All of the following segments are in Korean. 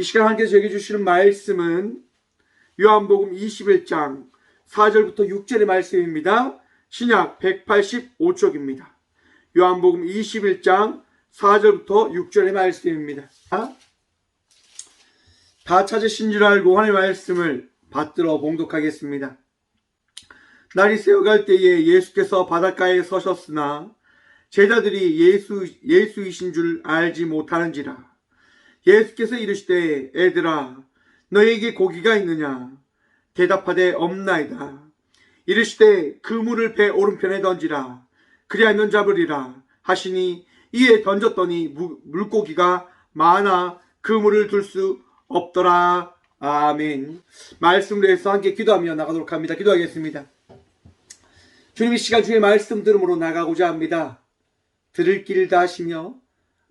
이 시간 함께 저에게 주시는 말씀은 요한복음 21장 4절부터 6절의 말씀입니다. 신약 185쪽입니다. 요한복음 21장 4절부터 6절의 말씀입니다. 다 찾으신 줄 알고 하나님의 말씀을 받들어 봉독하겠습니다. 날이 새어갈 때에 예수께서 바닷가에 서셨으나 제자들이 예수이신 줄 알지 못하는지라. 예수께서 이르시되 애들아 너에게 고기가 있느냐? 대답하되 없나이다. 이르시되 그물을 배 오른편에 던지라. 그리하면 잡으리라 하시니 이에 던졌더니 물고기가 많아 그물을 둘 수 없더라. 아멘. 말씀을 위해서 함께 기도하며 나가도록 합니다. 기도하겠습니다. 주님, 이 시간 주의 말씀 들음으로 나가고자 합니다. 들을 길을 다하시며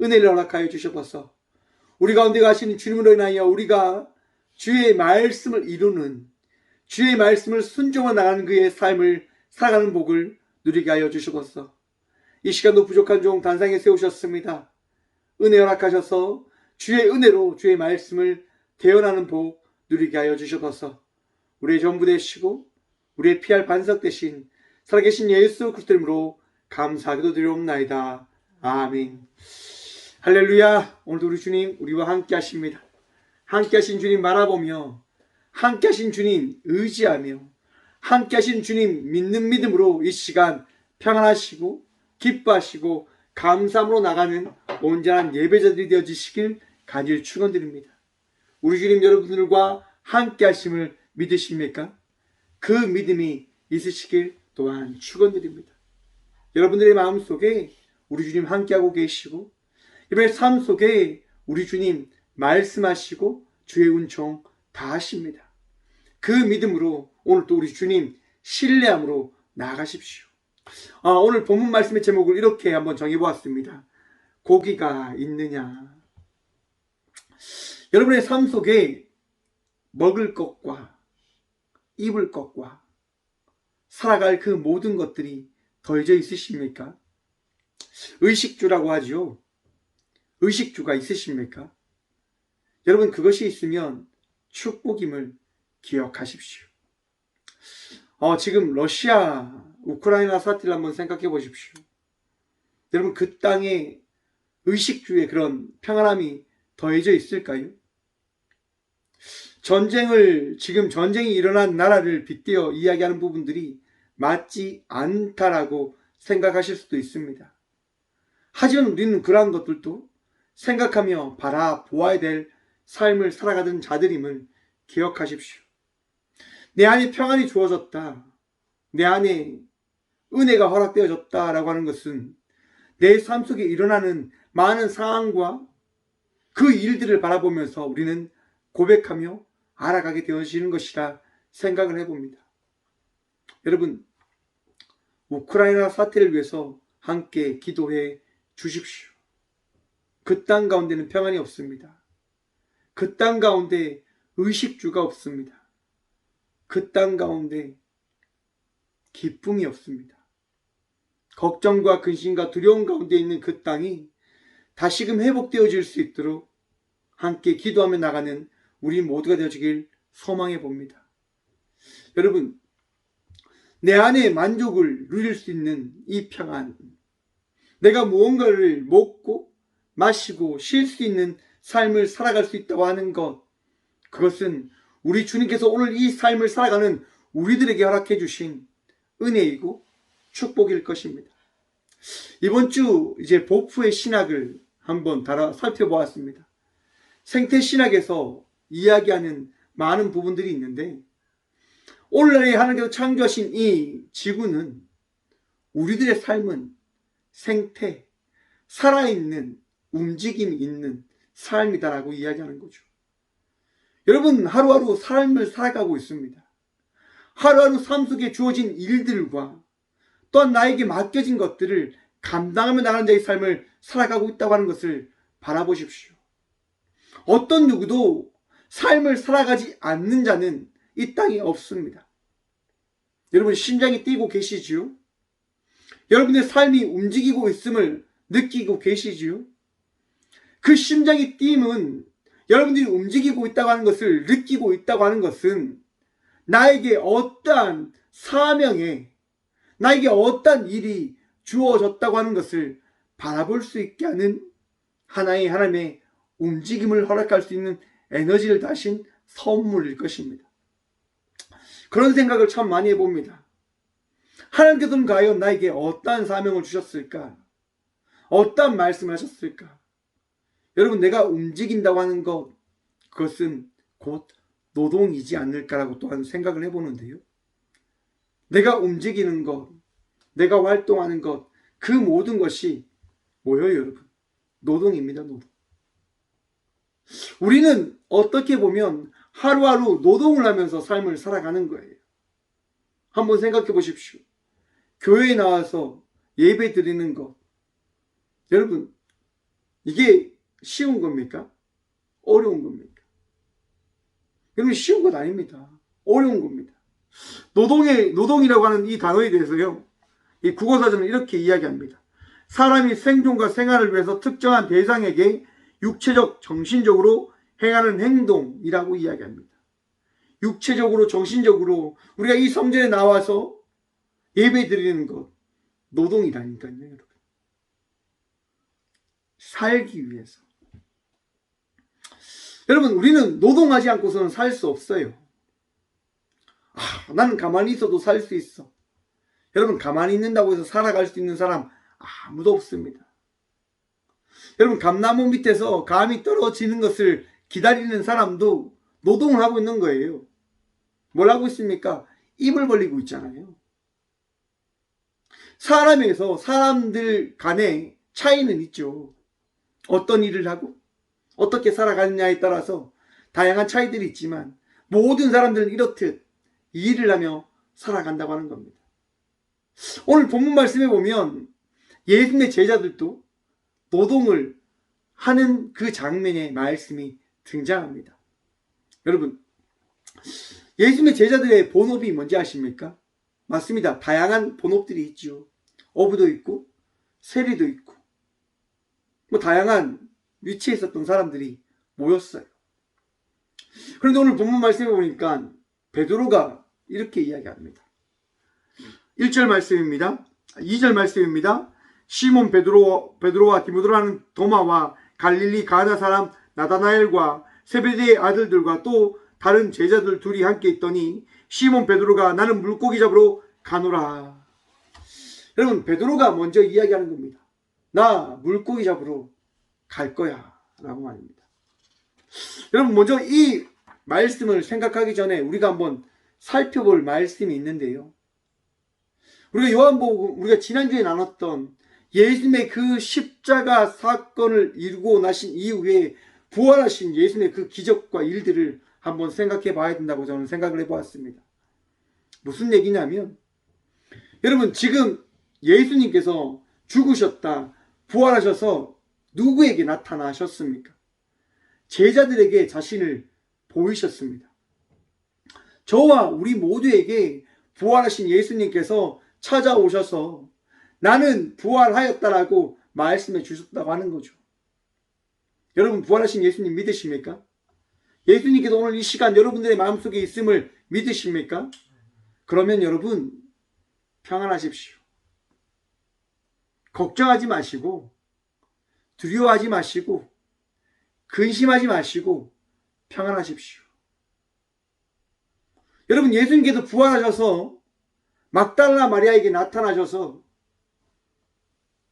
은혜를 허락하여 주셔서 우리 가운데 가시는 주님으로 인하여 우리가 주의 말씀을 이루는, 주의 말씀을 순종해 나가는 그의 삶을 살아가는 복을 누리게 하여 주시옵소서. 이 시간도 부족한 종 단상에 세우셨습니다. 은혜 허락하셔서 주의 은혜로 주의 말씀을 대언하는 복 누리게 하여 주시옵소서. 우리의 전부 되시고 우리의 피할 반석 되신 살아계신 예수 그리스도 이름으로 감사하기도 드리옵나이다. 아멘. 할렐루야. 오늘도 우리 주님 우리와 함께 하십니다. 함께 하신 주님 바라보며, 함께 하신 주님 의지하며, 함께 하신 주님 믿는 믿음으로 이 시간 평안하시고 기뻐하시고 감사함으로 나가는 온전한 예배자들이 되어지시길 간절히 축원드립니다. 우리 주님 여러분들과 함께 하심을 믿으십니까? 그 믿음이 있으시길 또한 축원드립니다. 여러분들의 마음속에 우리 주님 함께하고 계시고 이번에 삶 속에 우리 주님 말씀하시고 주의 은총 다 하십니다. 그 믿음으로 오늘 또 우리 주님 신뢰함으로 나아가십시오. 오늘 본문 말씀의 제목을 이렇게 한번 정해보았습니다. 고기가 있느냐. 여러분의 삶 속에 먹을 것과 입을 것과 살아갈 그 모든 것들이 더해져 있으십니까? 의식주라고 하죠. 의식주가 있으십니까? 여러분, 그것이 있으면 축복임을 기억하십시오. 지금 러시아, 우크라이나 사태를 한번 생각해 보십시오. 여러분, 그 땅에 의식주의 그런 평안함이 더해져 있을까요? 지금 전쟁이 일어난 나라를 빗대어 이야기하는 부분들이 맞지 않다라고 생각하실 수도 있습니다. 하지만 우리는 그러한 것들도 생각하며 바라보아야 될 삶을 살아가던 자들임을 기억하십시오. 내 안에 평안이 주어졌다, 내 안에 은혜가 허락되어졌다라고 하는 것은 내 삶 속에 일어나는 많은 상황과 그 일들을 바라보면서 우리는 고백하며 알아가게 되어지는 것이라 생각을 해봅니다. 여러분, 우크라이나 사태를 위해서 함께 기도해 주십시오. 그 땅 가운데는 평안이 없습니다. 그 땅 가운데 의식주가 없습니다. 그 땅 가운데 기쁨이 없습니다. 걱정과 근심과 두려움 가운데 있는 그 땅이 다시금 회복되어질 수 있도록 함께 기도하며 나가는 우리 모두가 되어지길 소망해 봅니다. 여러분, 내 안에 만족을 누릴 수 있는 이 평안, 내가 무언가를 먹고 마시고 쉴 수 있는 삶을 살아갈 수 있다고 하는 것, 그것은 우리 주님께서 오늘 이 삶을 살아가는 우리들에게 허락해 주신 은혜이고 축복일 것입니다. 이번 주 이제 복부의 신학을 한번 살펴보았습니다. 생태신학에서 이야기하는 많은 부분들이 있는데, 오늘날에 하나님께서 창조하신 이 지구는, 우리들의 삶은 생태, 살아있는, 움직임이 있는 삶이다라고 이야기하는 거죠. 여러분, 하루하루 삶을 살아가고 있습니다. 하루하루 삶 속에 주어진 일들과 또한 나에게 맡겨진 것들을 감당하며 나가는 자의 삶을 살아가고 있다고 하는 것을 바라보십시오. 어떤 누구도 삶을 살아가지 않는 자는 이 땅에 없습니다. 여러분, 심장이 뛰고 계시지요? 여러분의 삶이 움직이고 있음을 느끼고 계시지요? 그 심장이 뛰면 여러분들이 움직이고 있다고 하는 것을 느끼고 있다고 하는 것은 나에게 어떠한 사명에, 나에게 어떠한 일이 주어졌다고 하는 것을 바라볼 수 있게 하는 하나의 하나님의 움직임을 허락할 수 있는 에너지를 다신 선물일 것입니다. 그런 생각을 참 많이 해봅니다. 하나님께서는 과연 나에게 어떠한 사명을 주셨을까? 어떠한 말씀을 하셨을까? 여러분, 내가 움직인다고 하는 것, 그것은 곧 노동이지 않을까라고 또한 생각을 해보는데요. 내가 움직이는 것, 내가 활동하는 것, 그 모든 것이 뭐예요, 여러분? 노동입니다, 노동. 우리는 어떻게 보면 하루하루 노동을 하면서 삶을 살아가는 거예요. 한번 생각해 보십시오. 교회에 나와서 예배 드리는 것, 여러분, 이게 쉬운 겁니까? 어려운 겁니까? 여러분, 쉬운 것 아닙니다. 어려운 겁니다. 노동이라고 하는 이 단어에 대해서요, 이 국어사전은 이렇게 이야기합니다. 사람이 생존과 생활을 위해서 특정한 대상에게 육체적, 정신적으로 행하는 행동이라고 이야기합니다. 육체적으로, 정신적으로 우리가 이 성전에 나와서 예배 드리는 것, 노동이라니까요, 여러분. 살기 위해서. 여러분, 우리는 노동하지 않고서는 살 수 없어요. 나는 가만히 있어도 살 수 있어. 여러분, 가만히 있는다고 해서 살아갈 수 있는 사람 아무도 없습니다. 여러분, 감나무 밑에서 감이 떨어지는 것을 기다리는 사람도 노동을 하고 있는 거예요. 뭘 하고 있습니까? 입을 벌리고 있잖아요. 사람에서 사람들 간에 차이는 있죠. 어떤 일을 하고 어떻게 살아가느냐에 따라서 다양한 차이들이 있지만 모든 사람들은 이렇듯 일을 하며 살아간다고 하는 겁니다. 오늘 본문 말씀에 보면 예수님의 제자들도 노동을 하는 그 장면의 말씀이 등장합니다. 여러분, 예수님의 제자들의 본업이 뭔지 아십니까? 맞습니다. 다양한 본업들이 있죠. 어부도 있고 세리도 있고 다양한 위치에 있었던 사람들이 모였어요. 그런데 오늘 본문 말씀에 보니까 베드로가 이렇게 이야기합니다. 1절 말씀입니다. 2절 말씀입니다. 시몬 베드로와 디모데라는 도마와 갈릴리 가나 사람 나다나엘과 세베대의 아들들과 또 다른 제자들 둘이 함께 있더니 시몬 베드로가 나는 물고기 잡으러 가노라. 여러분, 베드로가 먼저 이야기하는 겁니다. 나 물고기 잡으러 갈 거야 라고 말입니다. 여러분, 먼저 이 말씀을 생각하기 전에 우리가 한번 살펴볼 말씀이 있는데요. 우리가 요한복음, 우리가 지난주에 나눴던 예수님의 그 십자가 사건을 이루고 나신 이후에 부활하신 예수님의 그 기적과 일들을 한번 생각해 봐야 된다고 저는 생각을 해보았습니다. 무슨 얘기냐면, 여러분, 지금 예수님께서 죽으셨다, 부활하셔서 누구에게 나타나셨습니까? 제자들에게 자신을 보이셨습니다. 저와 우리 모두에게 부활하신 예수님께서 찾아오셔서 나는 부활하였다라고 말씀해 주셨다고 하는 거죠. 여러분, 부활하신 예수님 믿으십니까? 예수님께서 오늘 이 시간 여러분들의 마음속에 있음을 믿으십니까? 그러면 여러분, 평안하십시오. 걱정하지 마시고, 두려워하지 마시고, 근심하지 마시고, 평안하십시오. 여러분, 예수님께서 부활하셔서 막달라 마리아에게 나타나셔서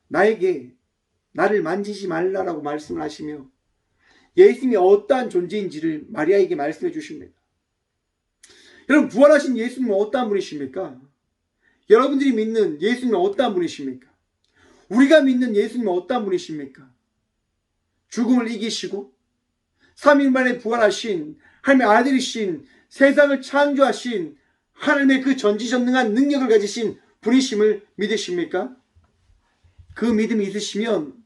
나를 만지지 말라라고 말씀을 하시며 예수님이 어떠한 존재인지를 마리아에게 말씀해 주십니다. 여러분, 부활하신 예수님은 어떠한 분이십니까? 여러분들이 믿는 예수님은 어떠한 분이십니까? 우리가 믿는 예수님은 어떠한 분이십니까? 죽음을 이기시고 3일 만에 부활하신 하나님의 아들이신 세상을 창조하신 하나님의 그 전지전능한 능력을 가지신 분이심을 믿으십니까? 그 믿음이 있으시면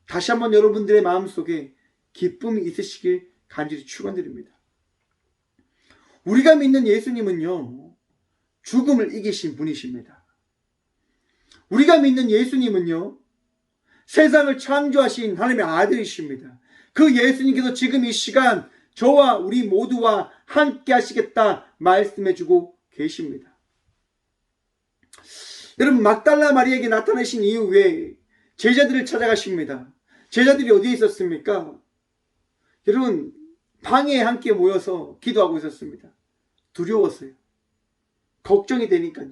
다시 한번 여러분들의 마음속에 기쁨이 있으시길 간절히 축원드립니다. 우리가 믿는 예수님은요, 죽음을 이기신 분이십니다. 우리가 믿는 예수님은요, 세상을 창조하신 하나님의 아들이십니다. 그 예수님께서 지금 이 시간 저와 우리 모두와 함께 하시겠다 말씀해주고 계십니다. 여러분, 막달라 마리아에게 나타나신 이후에 제자들을 찾아가십니다. 제자들이 어디에 있었습니까? 여러분, 방에 함께 모여서 기도하고 있었습니다. 두려웠어요. 걱정이 되니까요.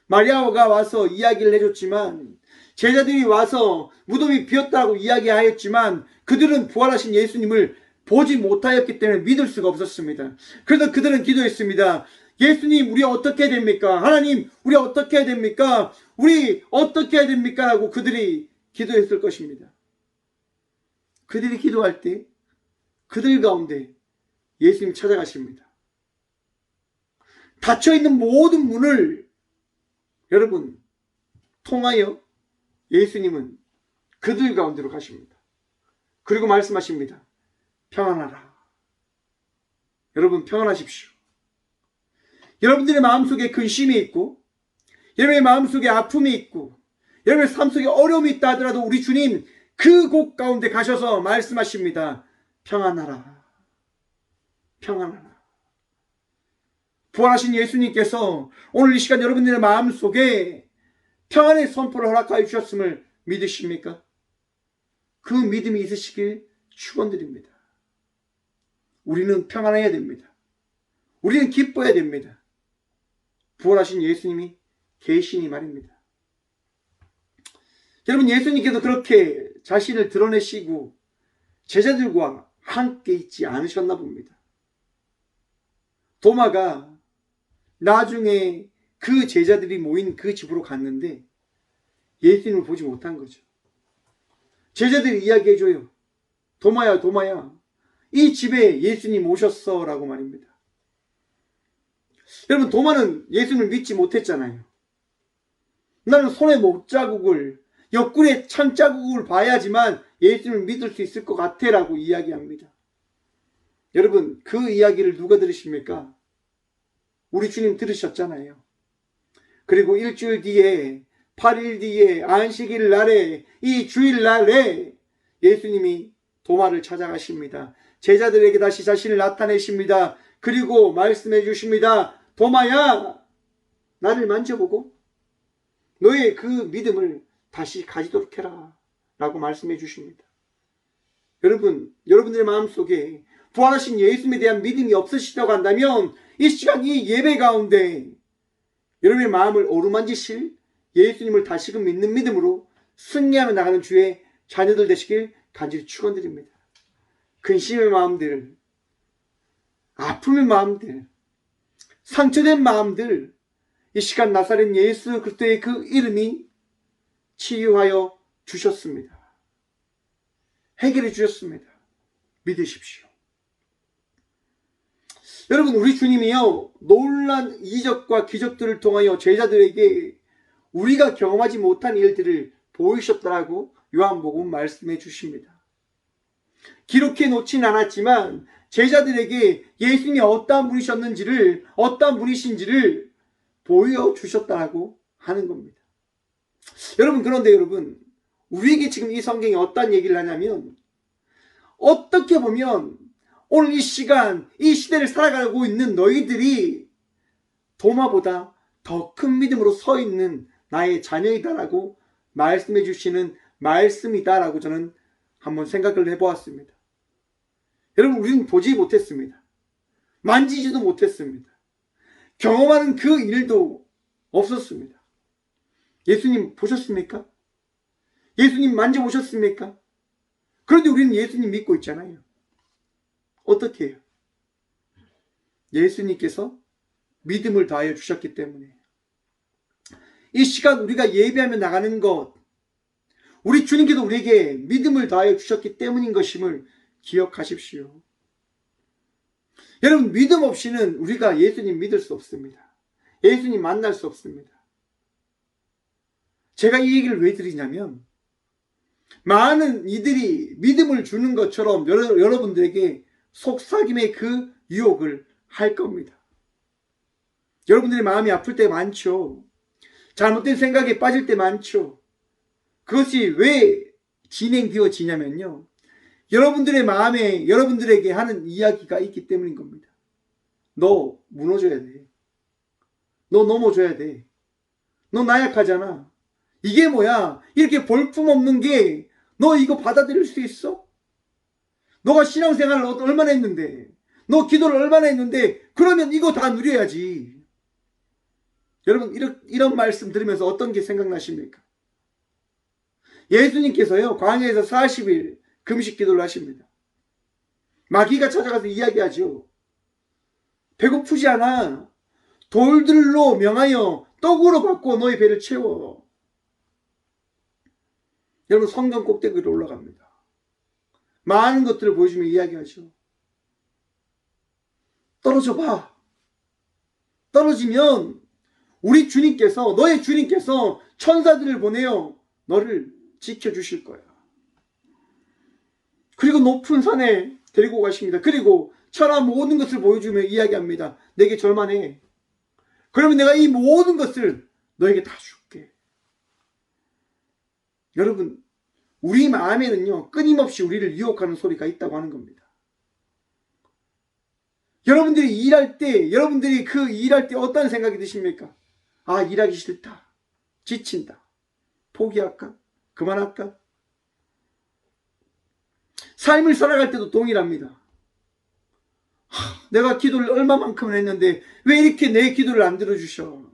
마리아가 와서 이야기를 해줬지만, 제자들이 와서 무덤이 비었다고 이야기하였지만 그들은 부활하신 예수님을 보지 못하였기 때문에 믿을 수가 없었습니다. 그래서 그들은 기도했습니다. 예수님, 우리 어떻게 해야 됩니까? 하나님, 우리 어떻게 해야 됩니까? 우리 어떻게 해야 됩니까? 하고 그들이 기도했을 것입니다. 그들이 기도할 때 그들 가운데 예수님 찾아가십니다. 닫혀있는 모든 문을 여러분 통하여 예수님은 그들 가운데로 가십니다. 그리고 말씀하십니다. 평안하라. 여러분, 평안하십시오. 여러분들의 마음속에 근심이 있고, 여러분의 마음속에 아픔이 있고, 여러분의 삶 속에 어려움이 있다 하더라도 우리 주님 그 곳 가운데 가셔서 말씀하십니다. 평안하라. 평안하라. 부활하신 예수님께서 오늘 이 시간 여러분들의 마음속에 평안의 선포를 허락하여 주셨음을 믿으십니까? 그 믿음이 있으시길 축원드립니다. 우리는 평안해야 됩니다. 우리는 기뻐해야 됩니다. 부활하신 예수님이 계시니 말입니다. 여러분, 예수님께서 그렇게 자신을 드러내시고 제자들과 함께 있지 않으셨나 봅니다. 도마가 나중에 그 제자들이 모인 그 집으로 갔는데 예수님을 보지 못한 거죠. 제자들이 이야기해줘요. 도마야, 도마야, 이 집에 예수님 오셨어 라고 말입니다. 여러분, 도마는 예수님을 믿지 못했잖아요. 나는 손에 못자국을, 옆구리에 창자국을 봐야지만 예수님을 믿을 수 있을 것 같아 라고 이야기합니다. 여러분, 그 이야기를 누가 들으십니까? 우리 주님 들으셨잖아요. 그리고 일주일 뒤에, 8일 뒤에, 안식일 날에, 이 주일날에 예수님이 도마를 찾아가십니다. 제자들에게 다시 자신을 나타내십니다. 그리고 말씀해 주십니다. 도마야, 나를 만져보고 너의 그 믿음을 다시 가지도록 해라 라고 말씀해 주십니다. 여러분, 여러분들의 마음속에 부활하신 예수님에 대한 믿음이 없으시다고 한다면 이 시간 이 예배 가운데 여러분의 마음을 어루만지실 예수님을 다시금 믿는 믿음으로 승리하며 나가는 주의 자녀들 되시길 간절히 축원드립니다. 근심의 마음들, 아픔의 마음들, 상처된 마음들, 이 시간 나사렛 예수 그리스도의 그 이름이 치유하여 주셨습니다. 해결해 주셨습니다. 믿으십시오. 여러분, 우리 주님이요, 놀란 이적과 기적들을 통하여 제자들에게 우리가 경험하지 못한 일들을 보이셨다라고 요한복음 말씀해 주십니다. 기록해 놓진 않았지만 제자들에게 예수님이 어떠한 분이셨는지를, 어떠한 분이신지를 보여주셨다라고 하는 겁니다. 여러분, 그런데 여러분, 우리에게 지금 이 성경이 어떤 얘기를 하냐면, 어떻게 보면 오늘 이 시간, 이 시대를 살아가고 있는 너희들이 도마보다 더 큰 믿음으로 서 있는 나의 자녀이다라고 말씀해 주시는 말씀이다라고 저는 한번 생각을 해보았습니다. 여러분, 우리는 보지 못했습니다. 만지지도 못했습니다. 경험하는 그 일도 없었습니다. 예수님 보셨습니까? 예수님 만져보셨습니까? 그런데 우리는 예수님 믿고 있잖아요. 어떻게 해요? 예수님께서 믿음을 다하여 주셨기 때문에 이 시간 우리가 예배하며 나가는 것, 우리 주님께서 우리에게 믿음을 다하여 주셨기 때문인 것임을 기억하십시오. 여러분, 믿음 없이는 우리가 예수님 믿을 수 없습니다. 예수님 만날 수 없습니다. 제가 이 얘기를 왜 드리냐면, 많은 이들이 믿음을 주는 것처럼 여러분들에게 속삭임의 그 유혹을 할 겁니다. 여러분들의 마음이 아플 때 많죠. 잘못된 생각에 빠질 때 많죠. 그것이 왜 진행되어지냐면요, 여러분들의 마음에 여러분들에게 하는 이야기가 있기 때문인 겁니다. 너 무너져야 돼. 너 넘어져야 돼. 너 나약하잖아. 이게 뭐야? 이렇게 볼품없는 게 너 이거 받아들일 수 있어? 너가 신앙생활을 얼마나 했는데, 너 기도를 얼마나 했는데, 그러면 이거 다 누려야지. 여러분, 이런 말씀 들으면서 어떤 게 생각나십니까? 예수님께서요, 광야에서 40일 금식 기도를 하십니다. 마귀가 찾아가서 이야기하죠. 배고프지 않아? 돌들로 명하여 떡으로 받고 너의 배를 채워. 여러분, 성경 꼭대기로 올라갑니다. 많은 것들을 보여주며 이야기하죠. 떨어져 봐. 떨어지면 우리 주님께서, 너의 주님께서 천사들을 보내어 너를 지켜주실 거야. 그리고 높은 산에 데리고 가십니다. 그리고 천하 모든 것을 보여주며 이야기합니다. 내게 절만해. 그러면 내가 이 모든 것을 너에게 다 줄게. 여러분, 우리 마음에는요, 끊임없이 우리를 유혹하는 소리가 있다고 하는 겁니다. 여러분들이 일할 때, 여러분들이 그 일할 때 어떤 생각이 드십니까? 아, 일하기 싫다. 지친다. 포기할까? 그만할까? 삶을 살아갈 때도 동일합니다. 내가 기도를 얼마만큼 했는데 왜 이렇게 내 기도를 안 들어주셔?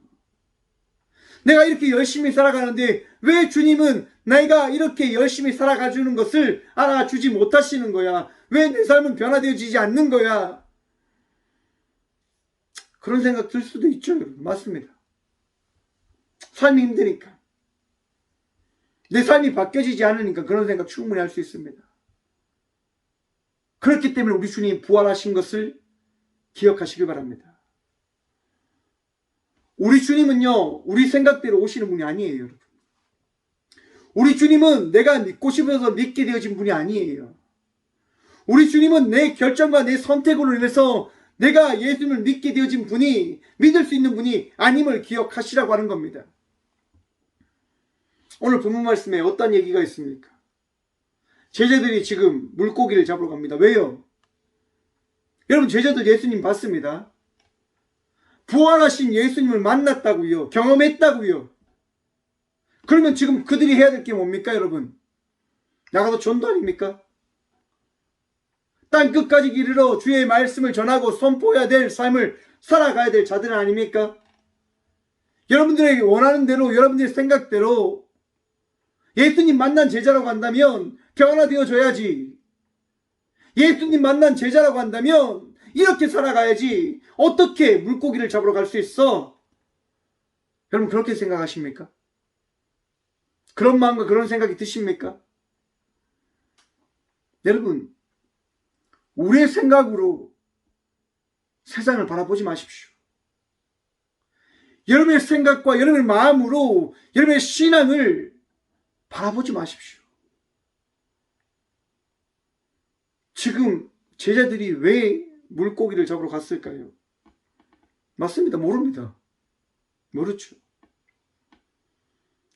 내가 이렇게 열심히 살아가는데 왜 주님은 내가 이렇게 열심히 살아가주는 것을 알아주지 못하시는 거야? 왜 내 삶은 변화되어지지 않는 거야? 그런 생각 들 수도 있죠, 여러분. 맞습니다. 삶이 힘드니까. 내 삶이 바뀌어지지 않으니까 그런 생각 충분히 할 수 있습니다. 그렇기 때문에 우리 주님이 부활하신 것을 기억하시길 바랍니다. 우리 주님은요, 우리 생각대로 오시는 분이 아니에요, 여러분. 우리 주님은 내가 믿고 싶어서 믿게 되어진 분이 아니에요. 우리 주님은 내 결정과 내 선택으로 인해서 내가 예수님을 믿게 되어진 분이, 믿을 수 있는 분이 아님을 기억하시라고 하는 겁니다. 오늘 본문 말씀에 어떤 얘기가 있습니까? 제자들이 지금 물고기를 잡으러 갑니다. 왜요? 여러분, 제자들 예수님 봤습니다. 부활하신 예수님을 만났다고요. 경험했다고요. 그러면 지금 그들이 해야 될 게 뭡니까, 여러분? 나가서 전도 아닙니까? 땅 끝까지 이르러 주의 말씀을 전하고 선포해야 될 삶을 살아가야 될 자들은 아닙니까? 여러분들에게 원하는 대로, 여러분들의 생각대로 예수님 만난 제자라고 한다면 변화되어져야지. 예수님 만난 제자라고 한다면 이렇게 살아가야지. 어떻게 물고기를 잡으러 갈 수 있어? 여러분, 그렇게 생각하십니까? 그런 마음과 그런 생각이 드십니까? 여러분, 우리의 생각으로 세상을 바라보지 마십시오. 여러분의 생각과 여러분의 마음으로 여러분의 신앙을 바라보지 마십시오. 지금 제자들이 왜 물고기를 잡으러 갔을까요? 맞습니다. 모릅니다. 모르죠.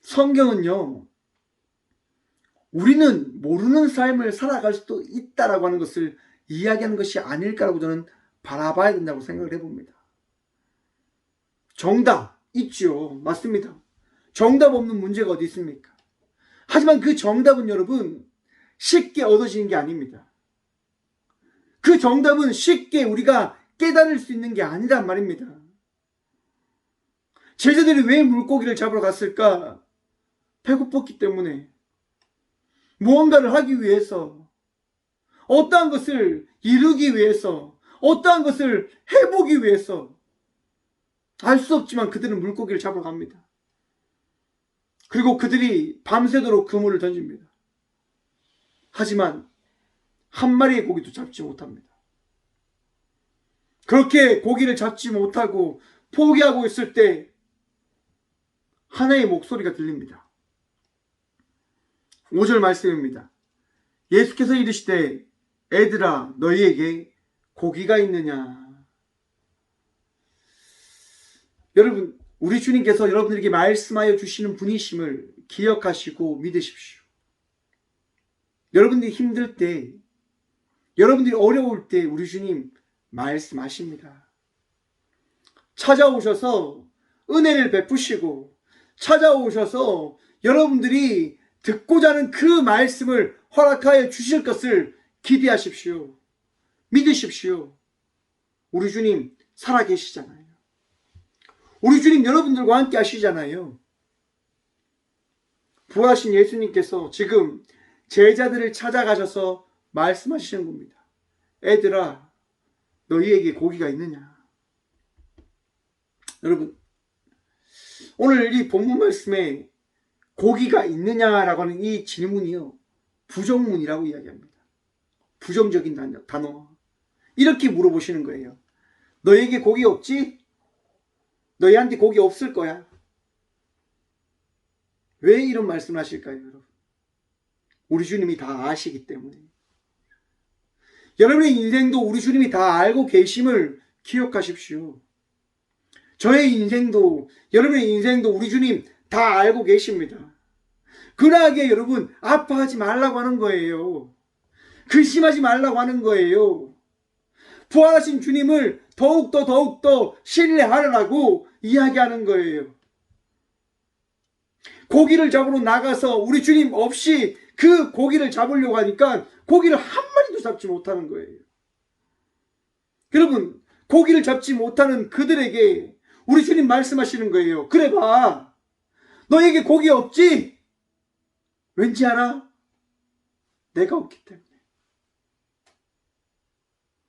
성경은요, 우리는 모르는 삶을 살아갈 수도 있다라고 하는 것을 이야기하는 것이 아닐까라고 저는 바라봐야 된다고 생각을 해봅니다. 정답 있죠. 맞습니다. 정답 없는 문제가 어디 있습니까? 하지만 그 정답은 여러분 쉽게 얻어지는 게 아닙니다. 그 정답은 쉽게 우리가 깨달을 수 있는 게 아니란 말입니다. 제자들이 왜 물고기를 잡으러 갔을까? 배고팠기 때문에, 무언가를 하기 위해서, 어떠한 것을 이루기 위해서, 어떠한 것을 해보기 위해서, 알 수 없지만 그들은 물고기를 잡으러 갑니다. 그리고 그들이 밤새도록 그물을 던집니다. 하지만 한 마리의 고기도 잡지 못합니다. 그렇게 고기를 잡지 못하고 포기하고 있을 때 하나의 목소리가 들립니다. 5절 말씀입니다. 예수께서 이르시되 애들아 너희에게 고기가 있느냐. 여러분, 우리 주님께서 여러분들에게 말씀하여 주시는 분이심을 기억하시고 믿으십시오. 여러분들이 힘들 때 여러분들이 어려울 때 우리 주님 말씀하십니다. 찾아오셔서 은혜를 베푸시고 찾아오셔서 여러분들이 듣고자 하는 그 말씀을 허락하여 주실 것을 기대하십시오. 믿으십시오. 우리 주님 살아계시잖아요. 우리 주님 여러분들과 함께 하시잖아요. 부활하신 예수님께서 지금 제자들을 찾아가셔서 말씀하시는 겁니다. 애들아, 너희에게 고기가 있느냐? 여러분, 오늘 이 본문 말씀에 고기가 있느냐라고 하는 이 질문이요, 부정문이라고 이야기합니다. 부정적인 단어. 이렇게 물어보시는 거예요. 너에게 고기 없지? 너희한테 고기 없을 거야. 왜 이런 말씀을 하실까요, 여러분? 우리 주님이 다 아시기 때문에. 여러분의 인생도 우리 주님이 다 알고 계심을 기억하십시오. 저의 인생도, 여러분의 인생도 우리 주님 다 알고 계십니다. 그러하게 여러분 아파하지 말라고 하는 거예요. 근심하지 말라고 하는 거예요. 부활하신 주님을 더욱더 신뢰하라고 이야기하는 거예요. 고기를 잡으러 나가서 우리 주님 없이 그 고기를 잡으려고 하니까 고기를 한 마리도 잡지 못하는 거예요. 여러분, 고기를 잡지 못하는 그들에게 우리 주님 말씀하시는 거예요. 그래 봐. 너에게 고기 없지? 왠지 알아? 내가 없기 때문에.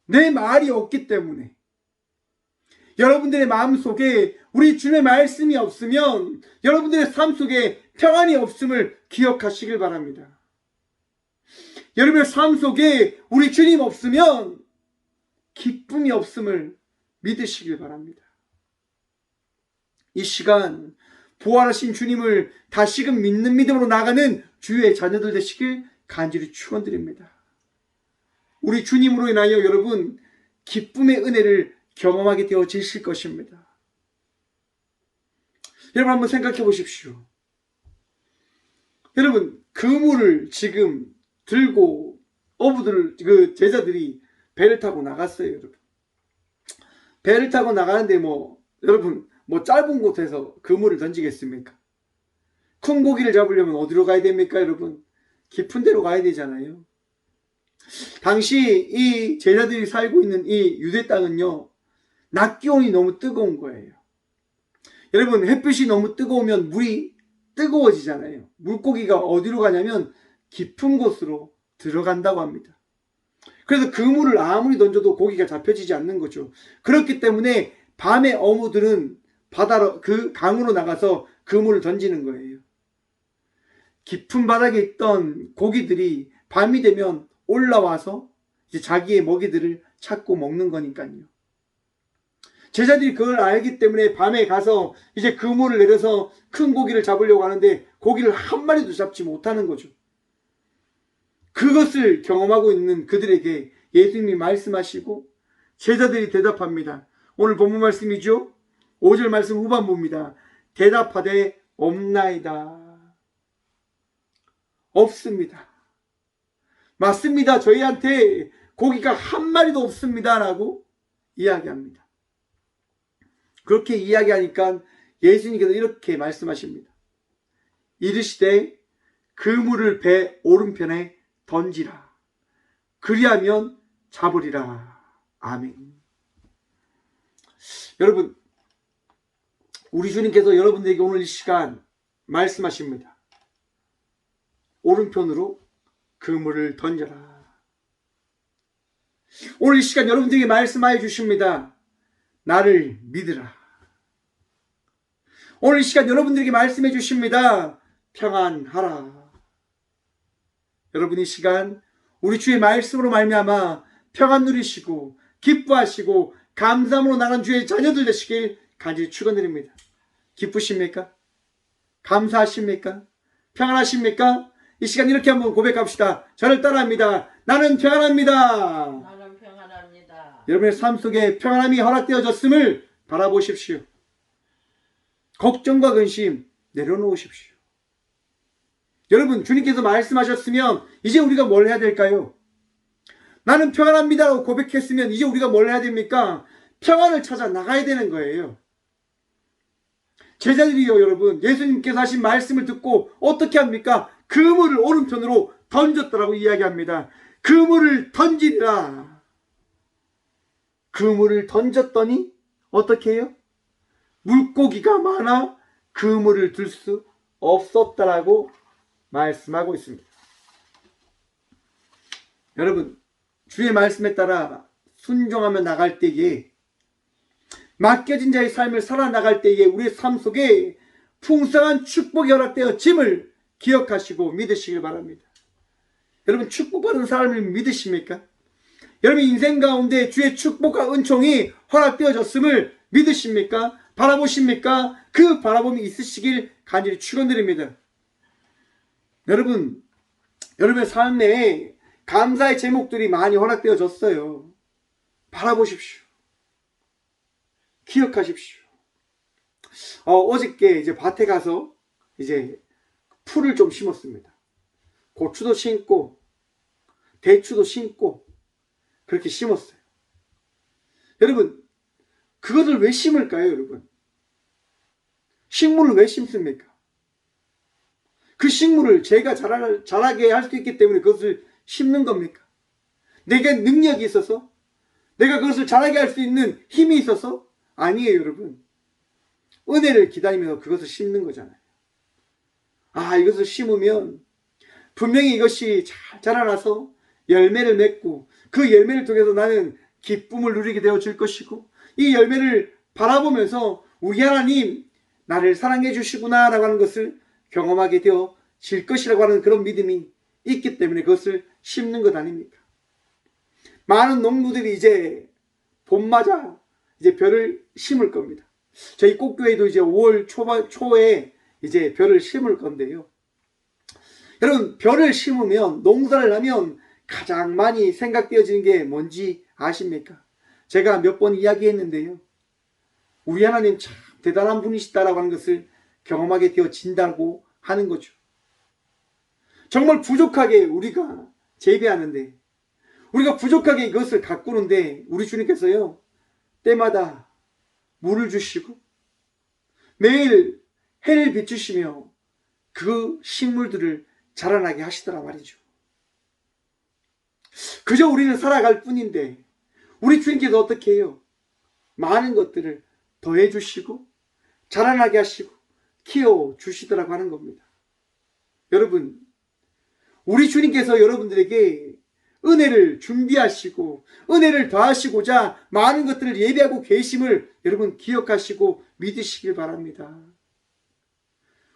내 말이 없기 때문에. 여러분들의 마음속에 우리 주님의 말씀이 없으면 여러분들의 삶 속에 평안이 없음을 기억하시길 바랍니다. 여러분의 삶 속에 우리 주님 없으면 기쁨이 없음을 믿으시길 바랍니다. 이 시간 부활하신 주님을 다시금 믿는 믿음으로 나가는 주의 자녀들 되시길 간절히 축원드립니다. 우리 주님으로 인하여 여러분 기쁨의 은혜를 경험하게 되어지실 것입니다. 여러분 한번 생각해 보십시오. 여러분 그물을 지금 들고 그 제자들이 배를 타고 나갔어요. 여러분 배를 타고 나가는데 여러분 짧은 곳에서 그물을 던지겠습니까? 큰 고기를 잡으려면 어디로 가야 됩니까? 여러분 깊은 데로 가야 되잖아요. 당시 이 제자들이 살고 있는 이 유대 땅은요, 낮 기온이 너무 뜨거운 거예요. 여러분 햇빛이 너무 뜨거우면 물이 뜨거워지잖아요. 물고기가 어디로 가냐면 깊은 곳으로 들어간다고 합니다. 그래서 그물을 아무리 던져도 고기가 잡혀지지 않는 거죠. 그렇기 때문에 밤에 어부들은 바다로 그 강으로 나가서 그물을 던지는 거예요. 깊은 바닥에 있던 고기들이 밤이 되면 올라와서 이제 자기의 먹이들을 찾고 먹는 거니까요. 제자들이 그걸 알기 때문에 밤에 가서 이제 그물을 내려서 큰 고기를 잡으려고 하는데 고기를 한 마리도 잡지 못하는 거죠. 그것을 경험하고 있는 그들에게 예수님이 말씀하시고 제자들이 대답합니다. 오늘 본문 말씀이죠. 5절 말씀 후반부입니다. 대답하되 없나이다. 없습니다. 맞습니다. 저희한테 고기가 한 마리도 없습니다. 라고 이야기합니다. 그렇게 이야기하니까 예수님께서 이렇게 말씀하십니다. 이르시되 그물을 배 오른편에 던지라. 그리하면 잡으리라. 아멘. 여러분, 우리 주님께서 여러분들에게 오늘 이 시간 말씀하십니다. 오른편으로 그물을 던져라. 오늘 이 시간 여러분들에게 말씀하여 주십니다. 나를 믿으라. 오늘 이 시간 여러분들에게 말씀해 주십니다. 평안하라. 여러분 이 시간 우리 주의 말씀으로 말미암아 평안 누리시고 기뻐하시고 감사함으로 나간 주의 자녀들 되시길 간절히 축원드립니다. 기쁘십니까? 감사하십니까? 평안하십니까? 이 시간 이렇게 한번 고백합시다. 저를 따라합니다. 나는 평안합니다. 나는 평안합니다. 여러분의 삶 속에 평안함이 허락되어졌음을 바라보십시오. 걱정과 근심 내려놓으십시오. 여러분 주님께서 말씀하셨으면 이제 우리가 뭘 해야 될까요? 나는 평안합니다라고 고백했으면 이제 우리가 뭘 해야 됩니까? 평안을 찾아 나가야 되는 거예요. 제자들이요, 여러분, 예수님께서 하신 말씀을 듣고 어떻게 합니까? 그물을 오른편으로 던졌더라고 이야기합니다. 그물을 던지리라. 그물을 던졌더니 어떻게 해요? 물고기가 많아 그물을 들 수 없었다라고 말씀하고 있습니다. 여러분, 주의 말씀에 따라 순종하며 나갈 때에, 맡겨진 자의 삶을 살아나갈 때에 우리의 삶 속에 풍성한 축복이 허락되어짐을 기억하시고 믿으시길 바랍니다. 여러분, 축복받은 삶을 믿으십니까? 여러분 인생 가운데 주의 축복과 은총이 허락되어졌음을 믿으십니까? 바라보십니까? 그 바라봄이 있으시길 간절히 축원드립니다. 여러분, 여러분의 삶에 감사의 제목들이 많이 허락되어졌어요. 바라보십시오. 기억하십시오. 어저께 이제 밭에 가서 이제 풀을 좀 심었습니다. 고추도 심고 대추도 심고 그렇게 심었어요. 여러분, 그것을 왜 심을까요, 여러분? 식물을 왜 심습니까? 그 식물을 제가 자라게 할 수 있기 때문에 그것을 심는 겁니까? 내게 능력이 있어서? 내가 그것을 자라게 할 수 있는 힘이 있어서? 아니에요, 여러분. 은혜를 기다리면서 그것을 심는 거잖아요. 이것을 심으면 분명히 이것이 잘 자라나서 열매를 맺고 그 열매를 통해서 나는 기쁨을 누리게 되어질 것이고, 이 열매를 바라보면서 우리 하나님 나를 사랑해 주시구나 라고 하는 것을 경험하게 되어질 것이라고 하는 그런 믿음이 있기 때문에 그것을 심는 것 아닙니까? 많은 농부들이 이제 봄맞아 이제 벼를 심을 겁니다. 저희 꽃교회도 이제 5월 초에 이제 벼를 심을 건데요. 여러분, 벼를 심으면, 농사를 하면 가장 많이 생각되어지는 게 뭔지 아십니까? 제가 몇 번 이야기했는데요. 우리 하나님 참 대단한 분이시다라고 하는 것을 경험하게 되어진다고 하는 거죠. 정말 부족하게 우리가 재배하는데, 우리가 부족하게 이것을 가꾸는데 우리 주님께서요, 때마다 물을 주시고 매일 해를 비추시며 그 식물들을 자라나게 하시더라 말이죠. 그저 우리는 살아갈 뿐인데 우리 주님께서 어떻게 해요? 많은 것들을 더해 주시고 자라나게 하시고 키워 주시더라고 하는 겁니다. 여러분, 우리 주님께서 여러분들에게 은혜를 준비하시고 은혜를 더하시고자 많은 것들을 예비하고 계심을 여러분 기억하시고 믿으시길 바랍니다.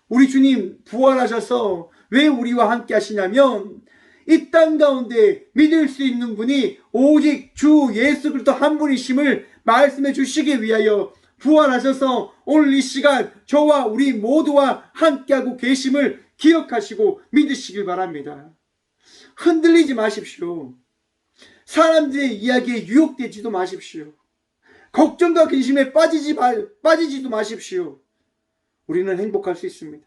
우리 주님 부활하셔서 왜 우리와 함께 하시냐면, 이 땅 가운데 믿을 수 있는 분이 오직 주 예수 그리스도 한 분이심을 말씀해 주시기 위하여 부활하셔서 오늘 이 시간 저와 우리 모두와 함께하고 계심을 기억하시고 믿으시길 바랍니다. 흔들리지 마십시오. 사람들의 이야기에 유혹되지도 마십시오. 걱정과 근심에 빠지지도 마십시오. 우리는 행복할 수 있습니다.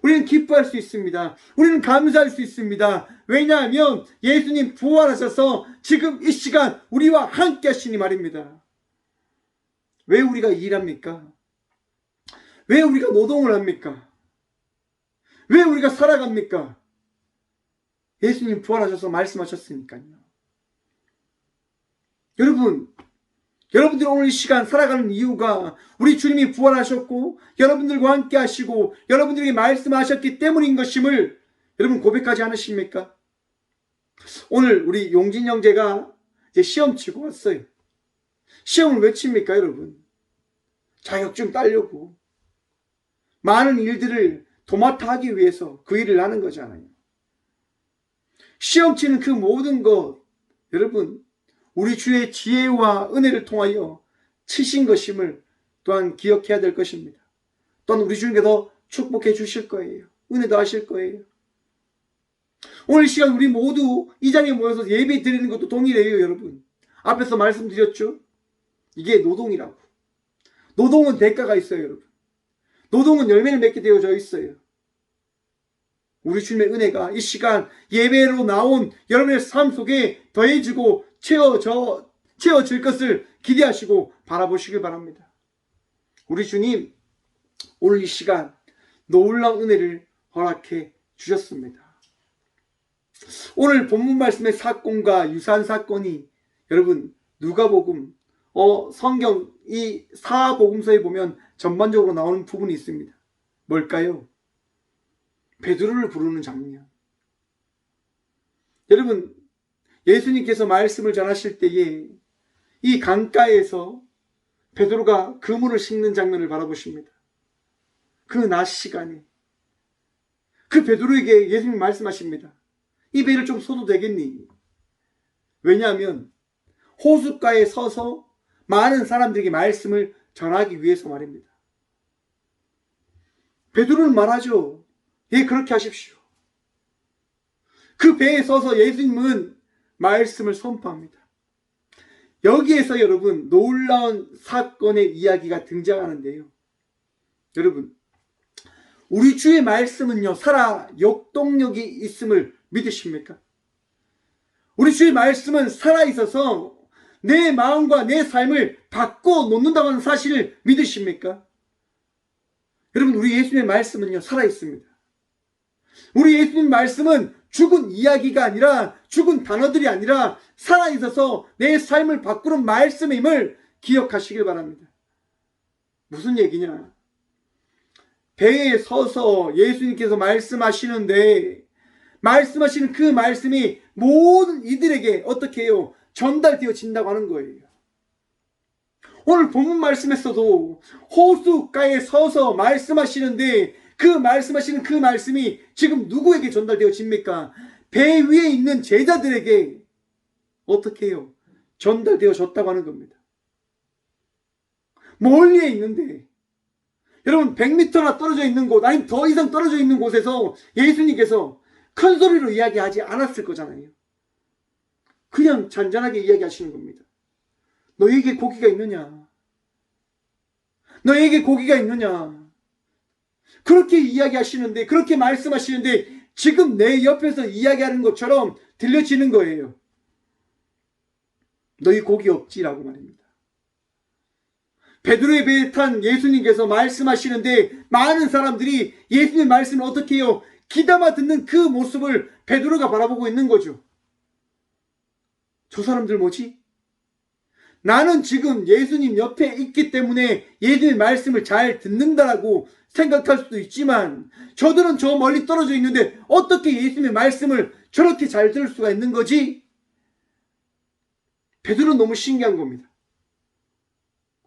우리는 기뻐할 수 있습니다. 우리는 감사할 수 있습니다. 왜냐하면 예수님 부활하셔서 지금 이 시간 우리와 함께 하시니 말입니다. 왜 우리가 일합니까? 왜 우리가 노동을 합니까? 왜 우리가 살아갑니까? 예수님 부활하셔서 말씀하셨으니까요. 여러분들 오늘 이 시간 살아가는 이유가 우리 주님이 부활하셨고 여러분들과 함께 하시고 여러분들에게 말씀하셨기 때문인 것임을 여러분 고백하지 않으십니까? 오늘 우리 용진 형제가 이제 시험 치고 왔어요. 시험을 왜 칩니까, 여러분? 자격증 따려고. 많은 일들을 도맡아 하기 위해서 그 일을 하는 거잖아요. 시험 치는 그 모든 것, 여러분, 우리 주의 지혜와 은혜를 통하여 치신 것임을 또한 기억해야 될 것입니다. 또한 우리 주님께서 축복해 주실 거예요. 은혜도 하실 거예요. 오늘 이 시간 우리 모두 이 자리에 모여서 예배 드리는 것도 동일해요, 여러분. 앞에서 말씀드렸죠? 이게 노동이라고. 노동은 대가가 있어요, 여러분. 노동은 열매를 맺게 되어져 있어요. 우리 주님의 은혜가 이 시간 예배로 나온 여러분의 삶 속에 더해지고 채워질 것을 기대하시고 바라보시길 바랍니다. 우리 주님 오늘 이 시간 놀라운 은혜를 허락해 주셨습니다. 오늘 본문 말씀의 사건과 유사한 사건이 여러분 누가복음 성경 이 사복음서에 보면 전반적으로 나오는 부분이 있습니다. 뭘까요? 베드로를 부르는 장면. 여러분 예수님께서 말씀을 전하실 때에 이 강가에서 베드로가 그물을 싣는 장면을 바라보십니다. 그 낮 시간에 그 베드로에게 예수님이 말씀하십니다. 이 배를 좀 서도 되겠니? 왜냐하면 호숫가에 서서 많은 사람들에게 말씀을 전하기 위해서 말입니다. 베드로는 말하죠. 예, 그렇게 하십시오. 그 배에 서서 예수님은 말씀을 선포합니다. 여기에서 여러분 놀라운 사건의 이야기가 등장하는데요. 여러분 우리 주의 말씀은요 살아 역동력이 있음을 믿으십니까? 우리 주의 말씀은 살아있어서 내 마음과 내 삶을 바꿔놓는다고 하는 사실을 믿으십니까? 여러분 우리 예수님의 말씀은요 살아있습니다. 우리 예수님 말씀은 죽은 이야기가 아니라 죽은 단어들이 아니라 살아있어서 내 삶을 바꾸는 말씀임을 기억하시길 바랍니다. 무슨 얘기냐? 배에 서서 예수님께서 말씀하시는데 말씀하시는 그 말씀이 모든 이들에게 어떻게 해요? 전달되어진다고 하는 거예요. 오늘 본문 말씀에서도 호숫가에 서서 말씀하시는데 그 말씀하시는 그 말씀이 지금 누구에게 전달되어집니까? 배 위에 있는 제자들에게 어떻게 해요? 전달되어졌다고 하는 겁니다. 멀리에 있는데 여러분 100m나 떨어져 있는 곳 아니면 더 이상 떨어져 있는 곳에서 예수님께서 큰 소리로 이야기하지 않았을 거잖아요. 그냥 잔잔하게 이야기하시는 겁니다. 너에게 고기가 있느냐? 너에게 고기가 있느냐? 그렇게 이야기하시는데 그렇게 말씀하시는데 지금 내 옆에서 이야기하는 것처럼 들려지는 거예요. 너희 고기 없지라고 말입니다. 베드로의 배에 탄 예수님께서 말씀하시는데 많은 사람들이 예수님의 말씀을 어떻게 해요? 귀담아 듣는 그 모습을 베드로가 바라보고 있는 거죠. 저 사람들 뭐지? 나는 지금 예수님 옆에 있기 때문에 예수님의 말씀을 잘 듣는다라고 생각할 수도 있지만 저들은 저 멀리 떨어져 있는데 어떻게 예수님의 말씀을 저렇게 잘 들을 수가 있는 거지? 베드로는 너무 신기한 겁니다.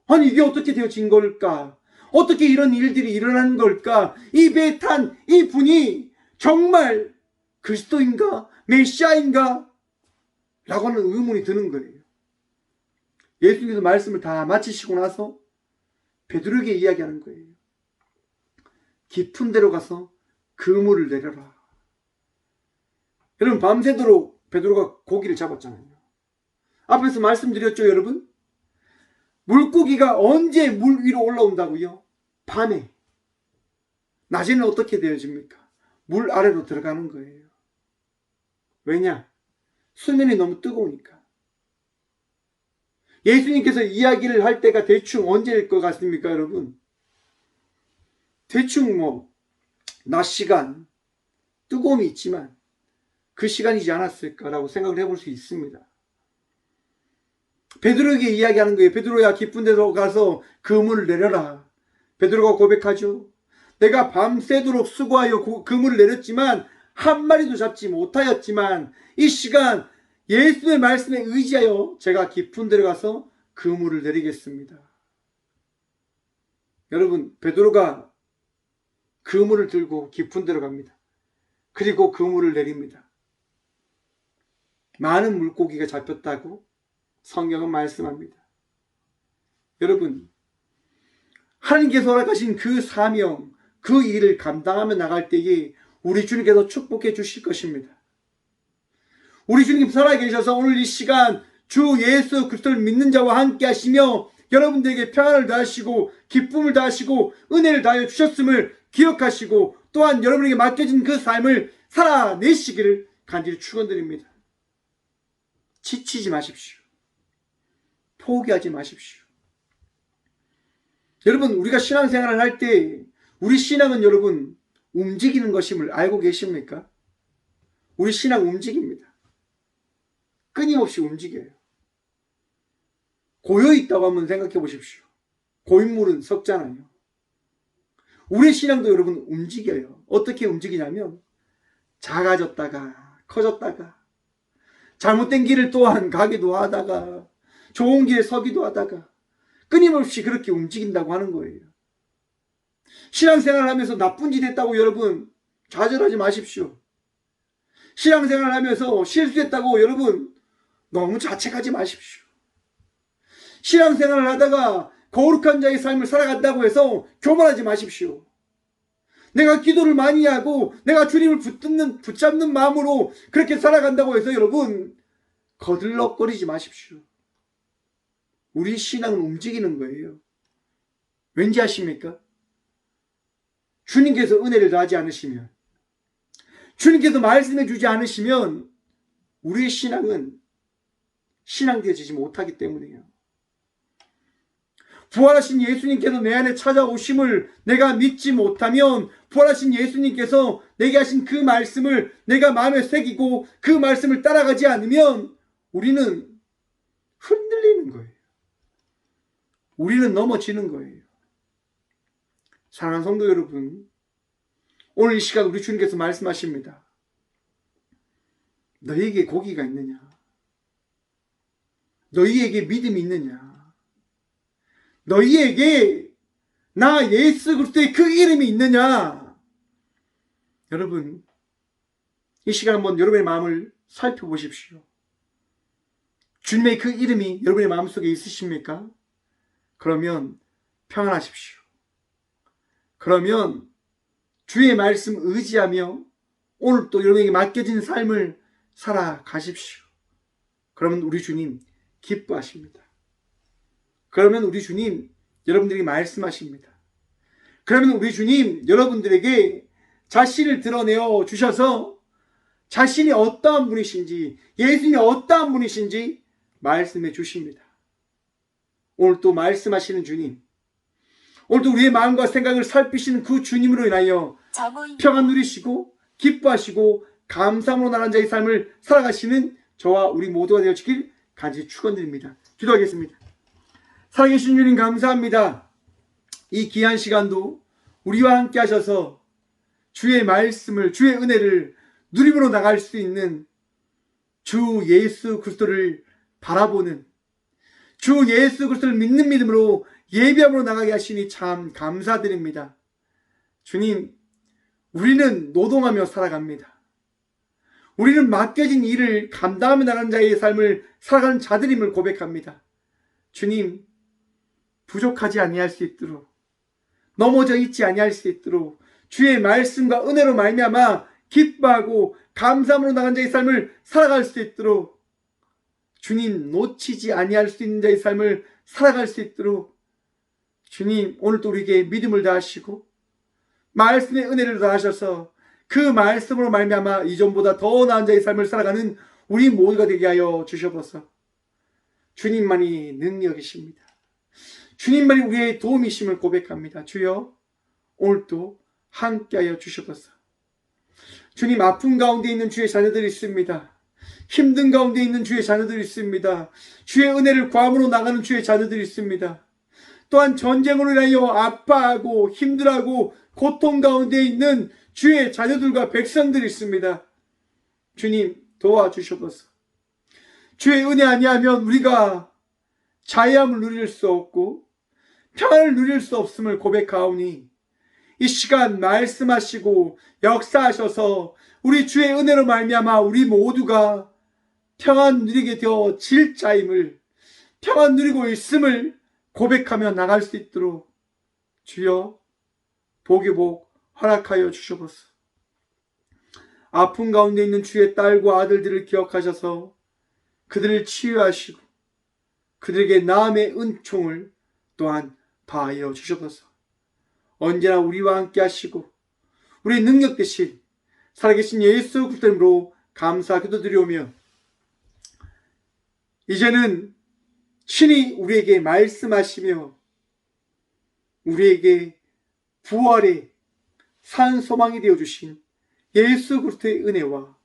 아니 이게 어떻게 되어진 걸까? 어떻게 이런 일들이 일어나는 걸까? 이 배에 탄 이 분이 정말 그리스도인가? 메시아인가? 라고 하는 의문이 드는 거예요. 예수님께서 말씀을 다 마치시고 나서 베드로에게 이야기하는 거예요. 깊은 데로 가서 그물을 내려라. 여러분 밤새도록 베드로가 고기를 잡았잖아요. 앞에서 말씀드렸죠 여러분? 물고기가 언제 물 위로 올라온다고요? 밤에. 낮에는 어떻게 되어집니까? 물 아래로 들어가는 거예요. 왜냐? 수면이 너무 뜨거우니까. 예수님께서 이야기를 할 때가 대충 언제일 것 같습니까 여러분? 대충 낮 시간 뜨거움이 있지만 그 시간이지 않았을까라고 생각을 해볼 수 있습니다. 베드로에게 이야기하는 거예요. 베드로야 깊은 데로 가서 그물을 내려라. 베드로가 고백하죠. 내가 밤새도록 수고하여 그물을 내렸지만 한 마리도 잡지 못하였지만 이 시간 예수의 말씀에 의지하여 제가 깊은 데로 가서 그물을 내리겠습니다. 여러분 베드로가 그물을 들고 깊은 데로 갑니다. 그리고 그물을 내립니다. 많은 물고기가 잡혔다고 성경은 말씀합니다. 여러분 하나님께서 허락하신 그 사명 그 일을 감당하며 나갈 때에 우리 주님께서 축복해 주실 것입니다. 우리 주님 살아계셔서 오늘 이 시간 주 예수 그리스도를 믿는 자와 함께 하시며 여러분들에게 평안을 더하시고 기쁨을 더하시고 은혜를 더하여 주셨음을 기억하시고 또한 여러분에게 맡겨진 그 삶을 살아내시기를 간절히 축원드립니다. 지치지 마십시오. 포기하지 마십시오. 여러분, 우리가 신앙생활을 할 때 우리 신앙은 여러분 움직이는 것임을 알고 계십니까? 우리 신앙 움직입니다. 끊임없이 움직여요. 고여있다고 한번 생각해 보십시오. 고인물은 썩잖아요. 우리 신앙도 여러분 움직여요. 어떻게 움직이냐면 작아졌다가 커졌다가 잘못된 길을 또한 가기도 하다가 좋은 길에 서기도 하다가 끊임없이 그렇게 움직인다고 하는 거예요. 신앙생활을 하면서 나쁜 짓 했다고 여러분 좌절하지 마십시오. 신앙생활을 하면서 실수했다고 여러분 너무 자책하지 마십시오. 신앙생활을 하다가 거룩한 자의 삶을 살아간다고 해서 교만하지 마십시오. 내가 기도를 많이 하고 내가 주님을 붙잡는 마음으로 그렇게 살아간다고 해서 여러분 거들럭거리지 마십시오. 우리 신앙은 움직이는 거예요. 왠지 아십니까? 주님께서 은혜를 더하지 않으시면, 주님께서 말씀해 주지 않으시면 우리의 신앙은 신앙되어지지 못하기 때문이에요. 부활하신 예수님께서 내 안에 찾아오심을 내가 믿지 못하면, 부활하신 예수님께서 내게 하신 그 말씀을 내가 마음에 새기고 그 말씀을 따라가지 않으면 우리는 흔들리는 거예요. 우리는 넘어지는 거예요. 사랑하는 성도 여러분, 오늘 이 시간 우리 주님께서 말씀하십니다. 너희에게 고기가 있느냐? 너희에게 믿음이 있느냐? 너희에게 나 예수 그리스도의 그 이름이 있느냐? 여러분, 이 시간 한번 여러분의 마음을 살펴보십시오. 주님의 그 이름이 여러분의 마음속에 있으십니까? 그러면 평안하십시오. 그러면 주의 말씀 의지하며 오늘 또 여러분에게 맡겨진 삶을 살아가십시오. 그러면 우리 주님 기뻐하십니다. 그러면 우리 주님 여러분들에게 말씀하십니다. 그러면 우리 주님 여러분들에게 자신을 드러내어 주셔서 자신이 어떠한 분이신지, 예수님이 어떠한 분이신지 말씀해 주십니다. 오늘 또 말씀하시는 주님, 오늘도 우리의 마음과 생각을 살피시는 그 주님으로 인하여 평안 누리시고 기뻐하시고 감사함으로 나간 자의 삶을 살아가시는 저와 우리 모두가 되어지길 간절히 축원드립니다. 기도하겠습니다. 살아계신 주님 감사합니다. 이 귀한 시간도 우리와 함께 하셔서 주의 말씀을, 주의 은혜를 누림으로 나갈 수 있는 주 예수 그리스도를 바라보는, 주 예수 그리스도를 믿는 믿음으로 예비함으로 나가게 하시니 참 감사드립니다. 주님, 우리는 노동하며 살아갑니다. 우리는 맡겨진 일을 감당하며 나가는 자의 삶을 살아가는 자들임을 고백합니다. 주님, 부족하지 아니할 수 있도록, 넘어져 있지 아니할 수 있도록 주의 말씀과 은혜로 말미암아 기뻐하고 감사함으로 나간 자의 삶을 살아갈 수 있도록, 주님 놓치지 아니할 수 있는 자의 삶을 살아갈 수 있도록 주님 오늘도 우리에게 믿음을 다하시고 말씀의 은혜를 다하셔서 그 말씀으로 말미암아 이전보다 더 나은 자의 삶을 살아가는 우리 모두가 되게 하여 주셔서 주님만이 능력이십니다. 주님만이 우리의 도움이심을 고백합니다. 주여 오늘도 함께하여 주셔서 주님, 아픔 가운데 있는 주의 자녀들이 있습니다. 힘든 가운데 있는 주의 자녀들이 있습니다. 주의 은혜를 구함으로 나가는 주의 자녀들이 있습니다. 또한 전쟁으로 인하여 아파하고 힘들어하고 고통 가운데 있는 주의 자녀들과 백성들이 있습니다. 주님 도와주셔서 주의 은혜 아니하면 우리가 자유함을 누릴 수 없고 평안을 누릴 수 없음을 고백하오니 이 시간 말씀하시고 역사하셔서 우리 주의 은혜로 말미암아 우리 모두가 평안 누리게 되어질 자임을, 평안 누리고 있음을 고백하며 나갈 수 있도록 주여 복이 복 허락하여 주셔서 아픔 가운데 있는 주의 딸과 아들들을 기억하셔서 그들을 치유하시고 그들에게 나음의 은총을 또한 더하여 주셔서 언제나 우리와 함께 하시고 우리의 능력 되신 살아계신 예수 그리스도 이름으로 감사 기도드리오며, 이제는 친히 우리에게 말씀하시며 우리에게 부활의 산 소망이 되어주신 예수 그리스도의 은혜와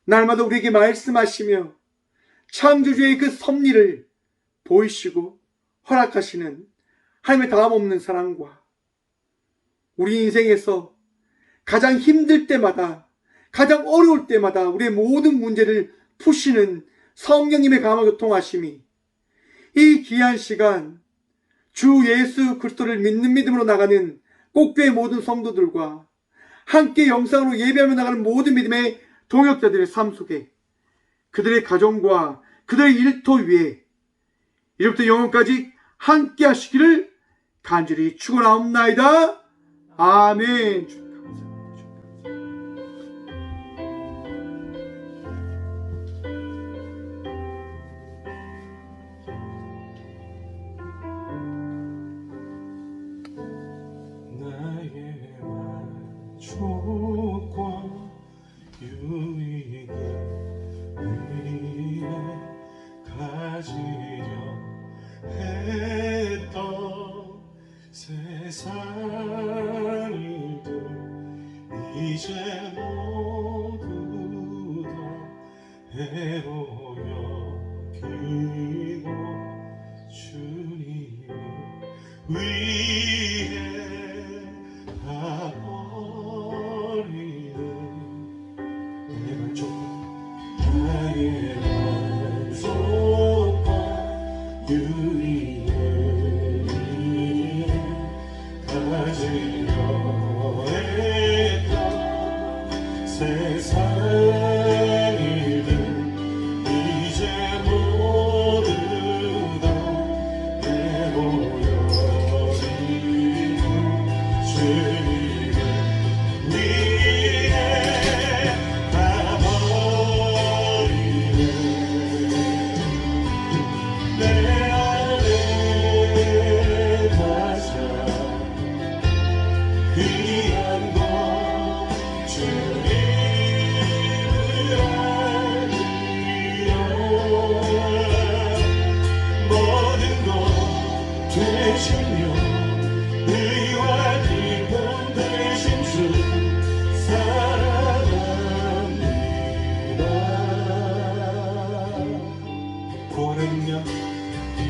날마다 우리에게 말씀하시며 창조주의 그 섭리를 보이시고 허락하시는 하나님의 다함없는 사랑과 우리 인생에서 가장 힘들 때마다, 가장 어려울 때마다 우리의 모든 문제를 푸시는 성령님의 감화 교통하심이 이 귀한 시간 주 예수 그리스도를 믿는 믿음으로 나가는 꼭교회 모든 성도들과 함께 영상으로 예배하며 나가는 모든 믿음의 동역자들의 삶 속에, 그들의 가정과 그들의 일터 위에 이제부터 영원까지 함께 하시기를 간절히 축원하옵나이다. 아멘. 나의 만족과 유익을 위해 가지려 했던 세상 일들 이제 모두 다 해로 여기고 주님을 위해 가버리네. 나의 만족과 유익을 위해 가지려 했던 세상 일들 이제 모두 다 내모여지고 주님을 위해 가버리네. 내 안에 가장 귀한 것 주님을 알리려 모든 것 되시며 의와 기쁨 되신 주 사랑합니다.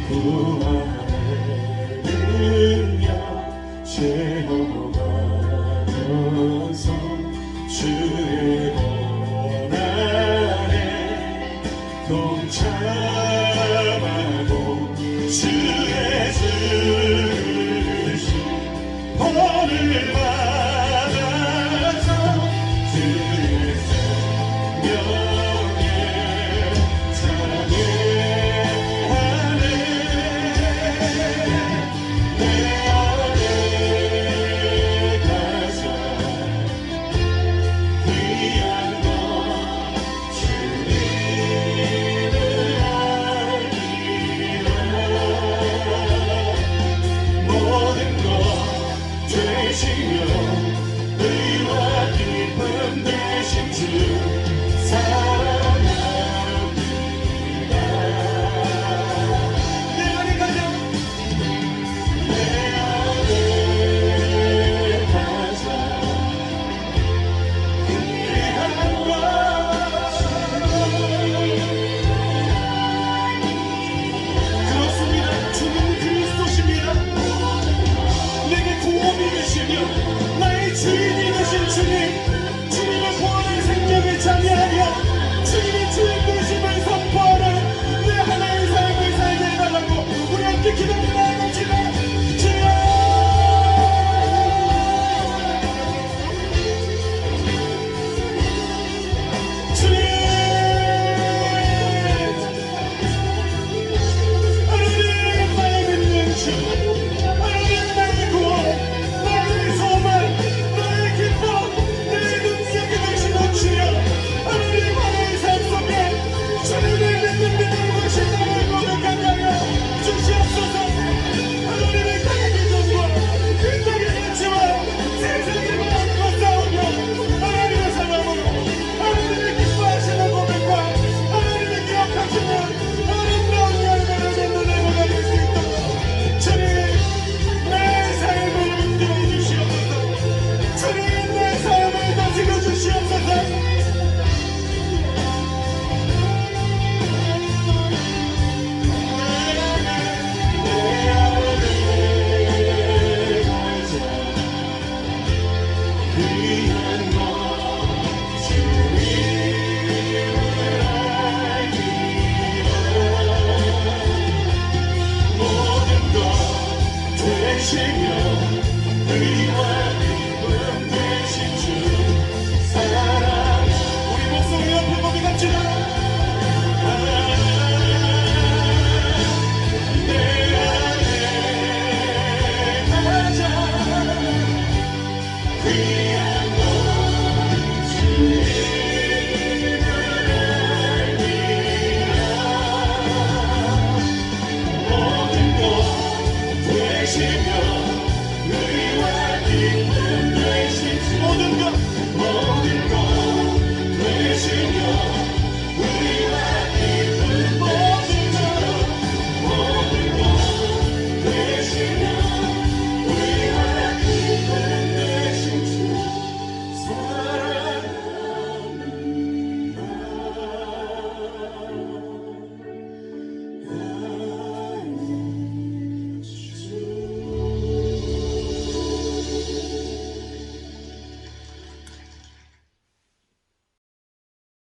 구원의 능력 체험하면서 주의 고난에 동참